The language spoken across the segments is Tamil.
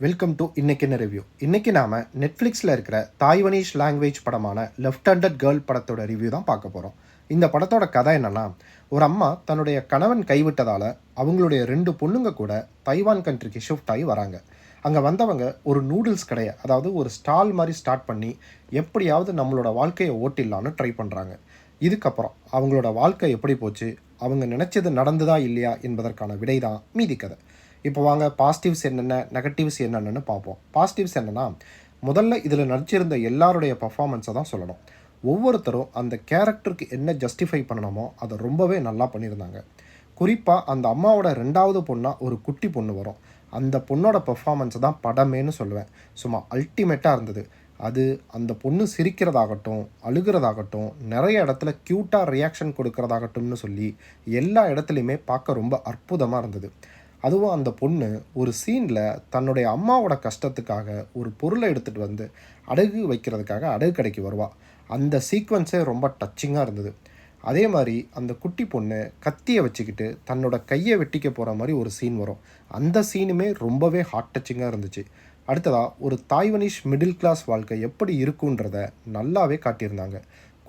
வெல்கம் டு இன்னைக்கு என்ன ரிவ்யூ. இன்னைக்கு நாம நெட்ஃப்ளிக்ஸில் இருக்கிற தாய்வனீஸ் லாங்குவேஜ் படமான லெஃப்ட் ஹேண்டட் கேர்ள் படத்தோட ரிவ்யூ தான் பார்க்க போகிறோம். இந்த படத்தோட கதை என்னன்னா, ஒரு அம்மா தன்னுடைய கணவன் கைவிட்டதால் அவங்களுடைய 2 பொண்ணுங்க கூட தைவான் கண்ட்ரிக்கு ஷிஃப்ட் ஆகி வராங்க. அங்கே வந்தவங்க ஒரு நூடுல்ஸ் கடையை, அதாவது ஒரு ஸ்டால் மாதிரி ஸ்டார்ட் பண்ணி எப்படியாவது நம்மளோட வாழ்க்கையை ஓட்டிடலான்னு ட்ரை பண்ணுறாங்க. இதுக்கப்புறம் அவங்களோட வாழ்க்கை எப்படி போச்சு, அவங்க நினச்சது நடந்ததா இல்லையா என்பதற்கான விடை தான் மீதி கதை. இப்போ வாங்க பாசிட்டிவ்ஸ் என்னென்ன, நெகட்டிவ்ஸ் என்னென்னு பார்ப்போம். பாசிட்டிவ்ஸ் என்னென்னா, முதல்ல இதில் நடிச்சிருந்த எல்லாருடைய பர்ஃபார்மன்ஸை தான் சொல்லணும். ஒவ்வொருத்தரும் அந்த கேரக்டருக்கு என்ன ஜஸ்டிஃபை பண்ணணுமோ அதை ரொம்பவே நல்லா பண்ணியிருந்தாங்க. குறிப்பாக அந்த அம்மாவோட 2வது பொண்ணாக ஒரு குட்டி பொண்ணு வரும். அந்த பொண்ணோட பர்ஃபார்மன்ஸை தான் படமேன்னு சொல்லுவேன். சும்மா அல்டிமேட்டாக இருந்தது. அது அந்த பொண்ணு சிரிக்கிறதாகட்டும், அழுகிறதாகட்டும், நிறைய இடத்துல க்யூட்டாக ரியாக்ஷன் கொடுக்கறதாகட்டும்னு சொல்லி எல்லா இடத்துலையுமே பார்க்க ரொம்ப அற்புதமாக இருந்தது. அதுவும் அந்த பொண்ணு ஒரு சீனில் தன்னுடைய அம்மாவோட கஷ்டத்துக்காக ஒரு பொருளை எடுத்துகிட்டு வந்து அடகு வைக்கிறதுக்காக அடகு கடைக்கு வருவாள். அந்த சீக்வன்ஸே ரொம்ப டச்சிங்காக இருந்தது. அதே மாதிரி அந்த குட்டி பொண்ணு கத்தியை வச்சுக்கிட்டு தன்னோட கையை வெட்டிக்க போகிற மாதிரி ஒரு சீன் வரும். அந்த சீனுமே ரொம்பவே ஹார்ட் டச்சிங்காக இருந்துச்சு. அடுத்ததாக ஒரு தாய்வனீஸ் மிடில் கிளாஸ் வாழ்க்கை எப்படி இருக்குன்றத நல்லாவே காட்டியிருந்தாங்க.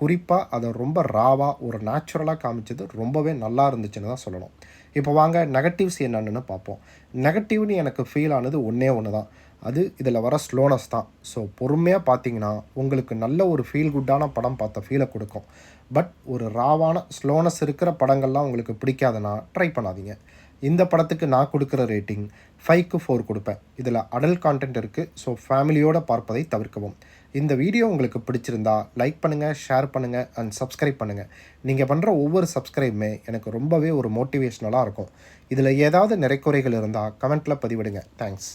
குறிப்பாக அதை ரொம்ப ராவாக ஒரு நேச்சுரலாக காமிச்சது ரொம்பவே நல்லா இருந்துச்சுன்னு தான் சொல்லணும். இப்போ வாங்க நெகட்டிவ்ஸ் என்னென்னு பார்ப்போம். நெகட்டிவ்னு எனக்கு ஃபீல் ஆனது ஒன்று தான். அது இதில் வர ஸ்லோனஸ் தான். ஸோ பொறுமையாக பார்த்தீங்கன்னா உங்களுக்கு நல்ல ஒரு ஃபீல் குட்டான படம் பார்த்த ஃபீலை கொடுக்கும். பட் ஒரு ராவான ஸ்லோனஸ் இருக்கிற படங்கள்லாம் உங்களுக்கு பிடிக்காதுன்னா ட்ரை பண்ணாதீங்க. இந்த படத்துக்கு நான் கொடுக்குற ரேட்டிங் 5க்கு 4 கொடுப்பேன். இதில் அடல்ட் கான்டென்ட் இருக்குது. ஸோ ஃபேமிலியோடு பார்ப்பதை தவிர்க்கவும். இந்த வீடியோ உங்களுக்கு பிடிச்சிருந்தா லைக் பண்ணுங்கள், ஷேர் பண்ணுங்கள் அண்ட் சப்ஸ்கிரைப் பண்ணுங்கள். நீங்கள் பண்ணுற ஒவ்வொரு சப்ஸ்கிரைபுமே எனக்கு ரொம்பவே ஒரு மோட்டிவேஷ்னலாக இருக்கும். இதில் ஏதாவது நிறைக்குறைகள் இருந்தால் கமெண்ட்டில் பதிவிடுங்க. தேங்க்ஸ்.